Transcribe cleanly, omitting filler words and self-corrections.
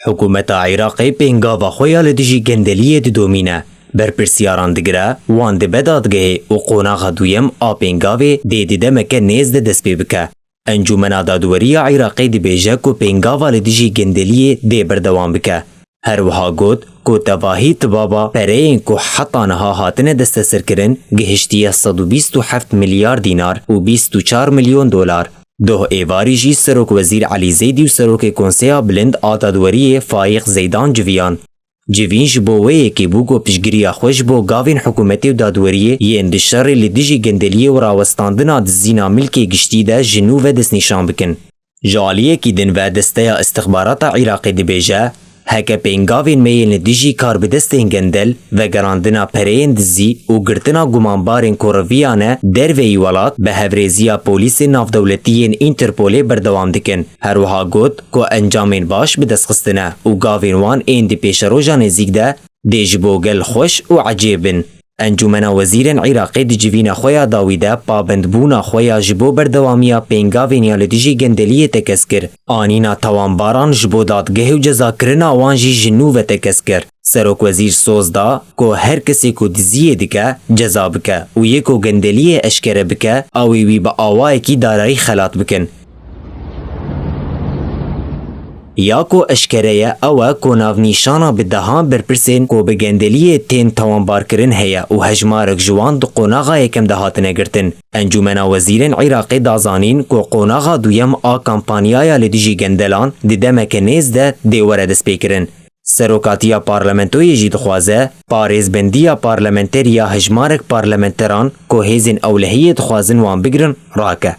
حکومت عراقی پنگاوا خویا لدیجی گندلیه دومینه برپرسیاران دگره وان ده بدادگه و قوناغ دویم آپنگاوی دیده مکه نیز ده دست بکه. انجمن دادوری عراقی دی بیجه کو پنگاوا لدیجی گندلیه دی بردوام بکه. هر وها گود کو تواهی تبابا پرین کو حتی نها هاتنه دست سرکرن گهشتی 127 میلیارد دینار و 24 میلیون دلار. دوه ایواری جی سروک وزیر علی زیدی و سروک کنسیا بلند آتادوری فایق زیدان جویان. جوین جبوه که بوگو پشگیری خوش بو گاوین حکومتی و دادوریه یه اندشار لدیجی گندلیه و راوستاندنا دزینا ملکی گشتی ده جنو و دست نشان بکن. جالیه که دن و دسته استخبارات عراقی دی بیجه هکه پینگاوین میل ندیجی کار بدستین گندل و گراندنا پرین دزی و گرتنا گمانبارین کورویانه در وی ولات به هفریزیا پولیس نافدولتیین اینترپولی بردوام دکن. هر وها گود که انجامین باش بدستخستنه و گاوین وان این دی پیش روژا نزیک ده دیج بوگل خوش و عجیبن. انجمن وزیر عراقی دی جوین خویا داویده پابند بونا خویا جبو بردوامیا پینگاوین یا لدیجی گندلیه تکسکر. آنینا توانباران جبو دادگه و جزا کرنا وانجی جنو و تکسکر. سروک وزیر سوز دا که هر کسی که دزیه دکه جزا بکه و یکو گندلیه اشکره بکه اویوی با آوائی کی دارایی خلات بکن. یا کو اشکره او کو ناو نیشانا بدهان برپرسین کو بگندلیه تین توانبار کرن هیا و هجمارک جوان دو قوناغا یکم دهاتنه گرتن. انجمن وزیرین عراقی دازانین کو قوناغا دویم آ کمپانیایا لدیجی گندلان دیده مکنیز ده دیوره دست پیکرن. سروکاتیا پارلمنتوی جی دخوازه پاریزبندیا پارلمنتریا هجمارک پارلمنتران کو هیزین اولهیت خوازن وان بگرن راکه.